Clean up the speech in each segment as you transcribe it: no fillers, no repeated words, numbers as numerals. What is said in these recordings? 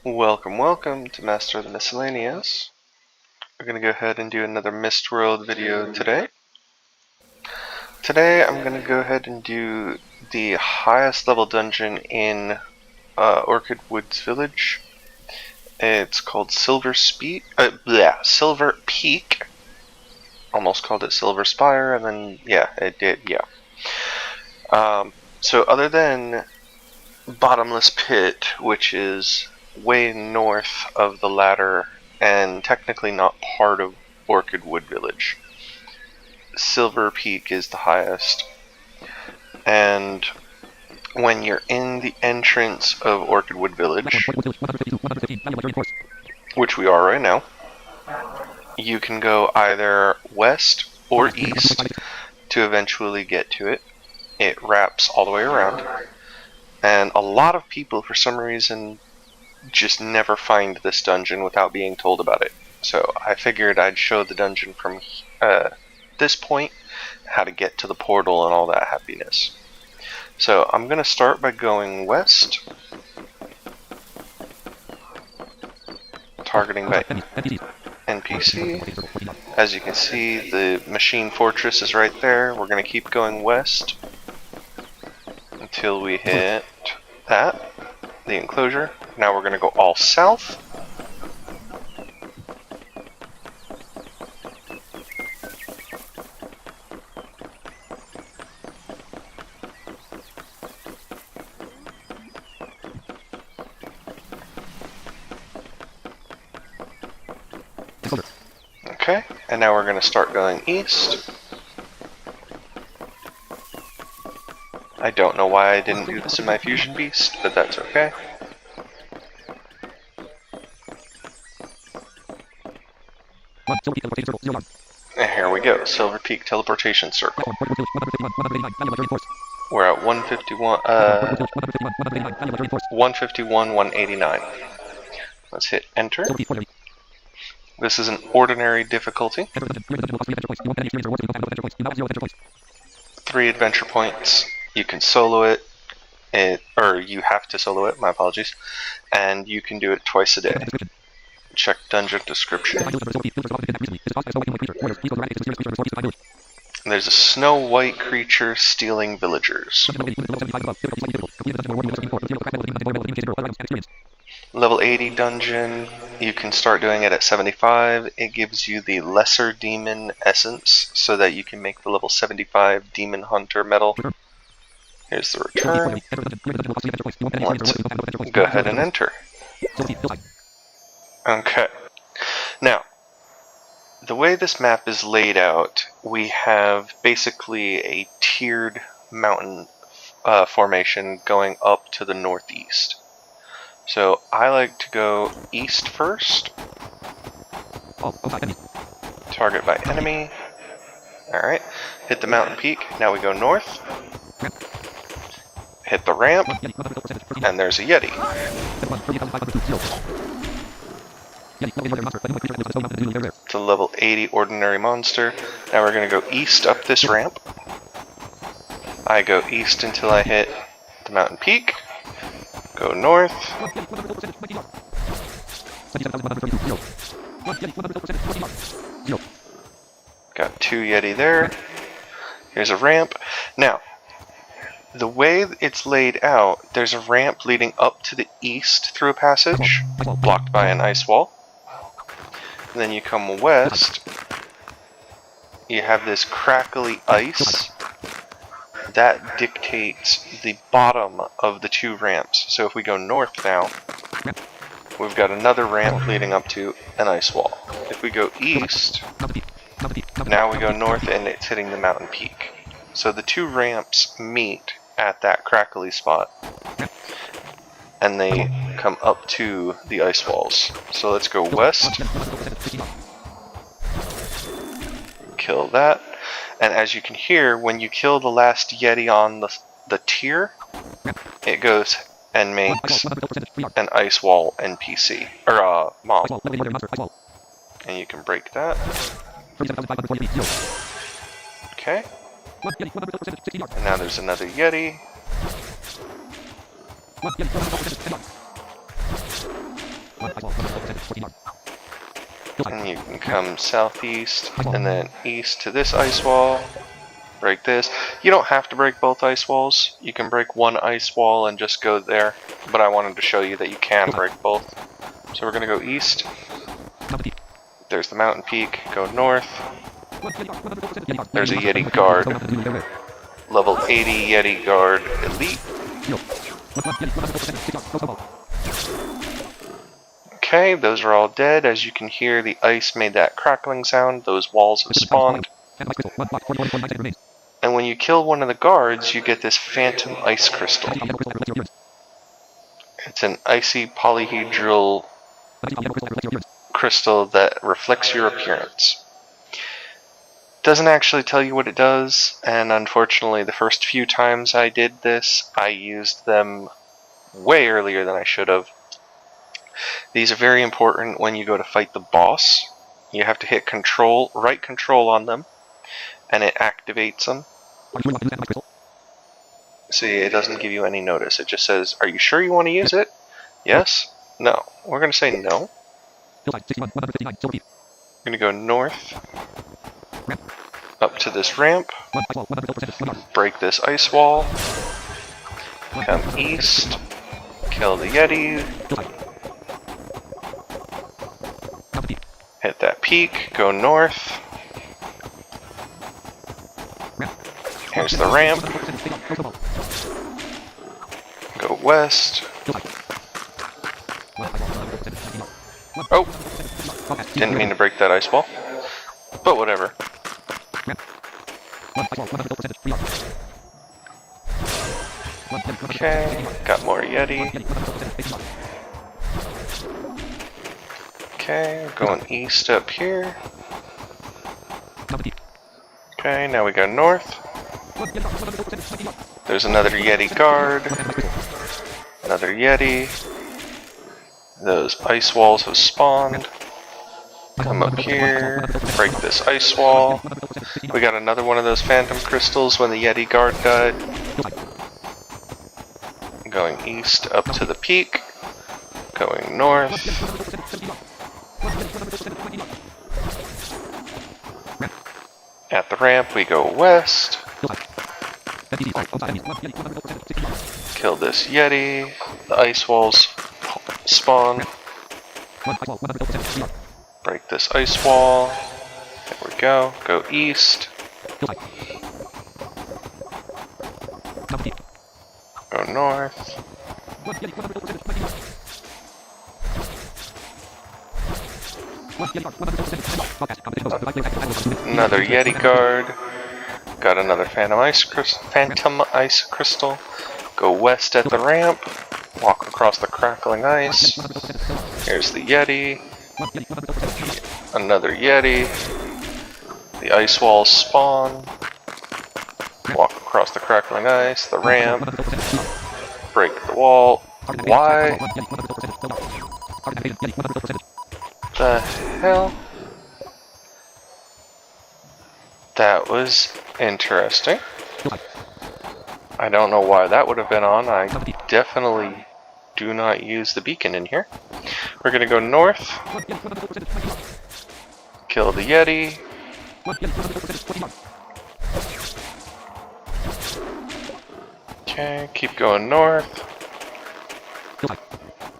Welcome, welcome to Master of the Miscellaneous. We're going to go ahead and do another MistWorld video today. Today I'm going to go ahead and do the highest level dungeon in Orchid Village. It's called Silver Peak. Almost called it Silver Spire, and then it did. So other than Bottomless Pit, which is way north of the ladder and technically not part of Orchid Village, Silver Peak is the highest. And when you're in the entrance of Orchid Village, which we are right now, you can go either west or east to eventually get to it. It wraps all the way around. And a lot of people, for some reason, just never find this dungeon without being told about it. So I figured I'd show the dungeon from this point, how to get to the portal and all that happiness. So I'm going to start by going west, targeting by NPC. As you can see, the machine fortress is right there. We're going to keep going west until we hit the enclosure. Now we're going to go all south. Okay, and now we're going to start going east. I don't know why I didn't do this in my Fusion Beast, but that's okay. And here we go, Silver Peak Teleportation Circle. We're at 151, 189. Let's hit enter. This is an ordinary difficulty. 3 adventure points. You can solo it, or you have to solo it, my apologies, and you can do it twice a day. Check dungeon description. There's a snow white creature stealing villagers. Level 80 dungeon, you can start doing it at 75. It gives you the lesser demon essence so that you can make the level 75 demon hunter medal. Here's the return. Let's go ahead and enter. Okay. Now, the way this map is laid out, we have basically a tiered mountain formation going up to the northeast. So I like to go east first. Target by enemy. Alright. Hit the mountain peak. Now we go north. Hit the ramp. And there's a Yeti. It's a level 80 ordinary monster. Now we're going to go east up this ramp. I go east until I hit the mountain peak. Go north. Got 2 Yeti there. Here's a ramp. Now, the way it's laid out, there's a ramp leading up to the east through a passage, blocked by an ice wall. And then you come west, you have this crackly ice that dictates the bottom of the 2 ramps. So if we go north now, we've got another ramp leading up to an ice wall. If we go east, now we go north and it's hitting the mountain peak. So the 2 ramps meet at that crackly spot, and they come up to the ice walls. So let's go west. Kill that. And as you can hear, when you kill the last Yeti on the tier, it goes and makes an ice wall NPC, or mob. And you can break that. Okay. And now there's another Yeti. And you can come southeast and then east to this ice wall. Break this. You don't have to break both ice walls. You can break one ice wall and just go there. But I wanted to show you that you can break both. So we're going to go east. There's the mountain peak. Go north. There's a Yeti guard. Level 80 Yeti guard elite. Okay, those are all dead. As you can hear, the ice made that crackling sound. Those walls have spawned. And when you kill one of the guards, you get this phantom ice crystal. It's an icy polyhedral crystal that reflects your appearance. Doesn't actually tell you what it does, and unfortunately the first few times I did this, I used them way earlier than I should have. These are very important when you go to fight the boss. You have to hit control, right control on them, and it activates them. See, it doesn't give you any notice. It just says, are you sure you want to use it? Yes? No. We're going to say no. We're going to go north, up to this ramp, break this ice wall, come east, kill the Yeti, hit that peak, go north, here's the ramp, go west, oh, didn't mean to break that ice wall, but whatever. Okay, got more Yeti. Okay, we're going east up here. Okay, now we go north. There's another Yeti guard. Another Yeti. Those ice walls have spawned. Come up here, break this ice wall. We got another one of those phantom crystals when the Yeti guard died. Going east up to the peak. Going north. At the ramp we go west. Kill this Yeti. The ice walls spawn. Break this ice wall. There we go. Go east. Go north. Another Yeti guard. Got another phantom ice crystal. Go west at the ramp. Walk across the crackling ice. Here's the Yeti. Another Yeti. The ice walls spawn. Walk across the crackling ice, the ramp. Break the wall. Why? The hell? That was interesting. I don't know why that would have been on. I definitely do not use the beacon in here. We're gonna go north. Kill the Yeti. Okay, keep going north.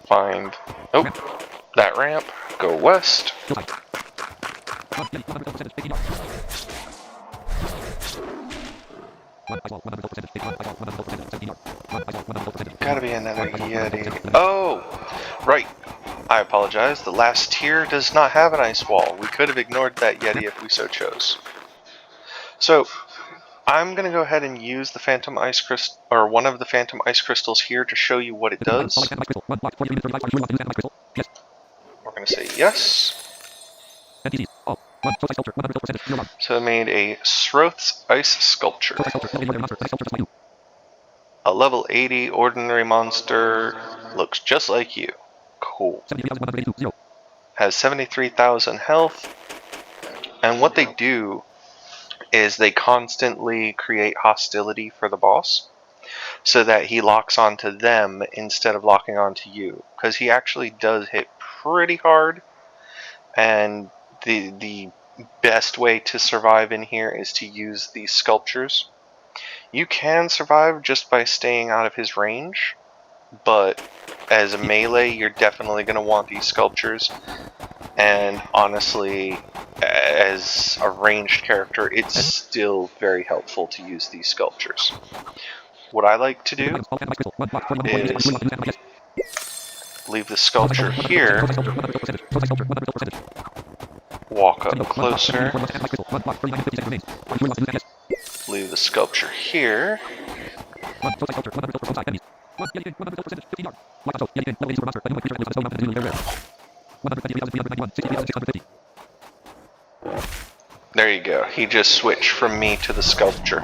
Find... oh, that ramp. Go west. Gotta be another Yeti. Oh! Right. I apologize. The last tier does not have an ice wall. We could have ignored that Yeti if we so chose. So, I'm gonna go ahead and use the Phantom Ice Crystal, or one of the Phantom Ice Crystals here to show you what it does. We're gonna say yes. So I made a Sroth's Ice Sculpture. A level 80 ordinary monster, looks just like you. Cool. Has 73,000 health. And what they do is they constantly create hostility for the boss. so that he locks onto them instead of locking onto you, because he actually does hit pretty hard, and the best way to survive in here is to use these sculptures. You can survive just by staying out of his range, but as a melee, you're definitely going to want these sculptures. And honestly, as a ranged character, it's still very helpful to use these sculptures. What I like to do is leave the sculpture here, walk up closer, leave the sculpture here, there you go. He just switched from me to the sculpture.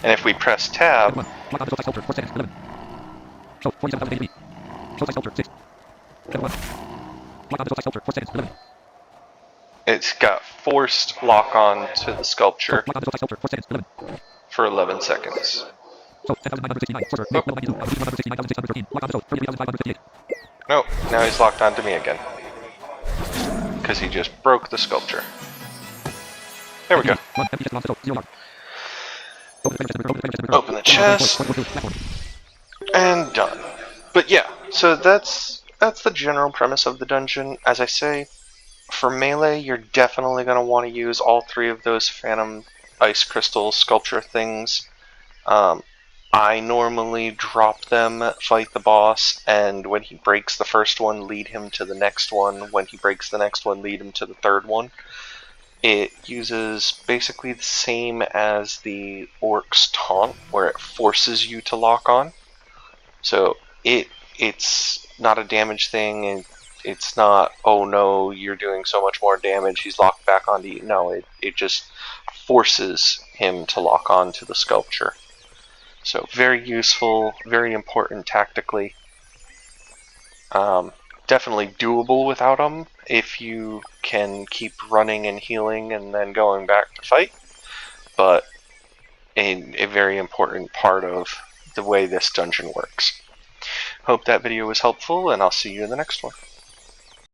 And if we press tab, it's got forced lock on to the sculpture for 11 seconds. No, now he's locked onto me again, because he just broke the sculpture. There we go. Open the chest, and done. But yeah, so that's the general premise of the dungeon. As I say, for melee, you're definitely going to want to use all three of those Phantom Ice Crystal sculpture things. I normally drop them, fight the boss, and when he breaks the first one, lead him to the next one. When he breaks the next one, lead him to the third one. It uses basically the same as the Orc's taunt, where it forces you to lock on. So it's not a damage thing, and it's not, oh no, you're doing so much more damage, he's locked back onto you. No, it just forces him to lock on to the sculpture. So very useful, very important tactically. Definitely doable without them if you can keep running and healing and then going back to fight. But a very important part of the way this dungeon works. Hope that video was helpful, and I'll see you in the next one.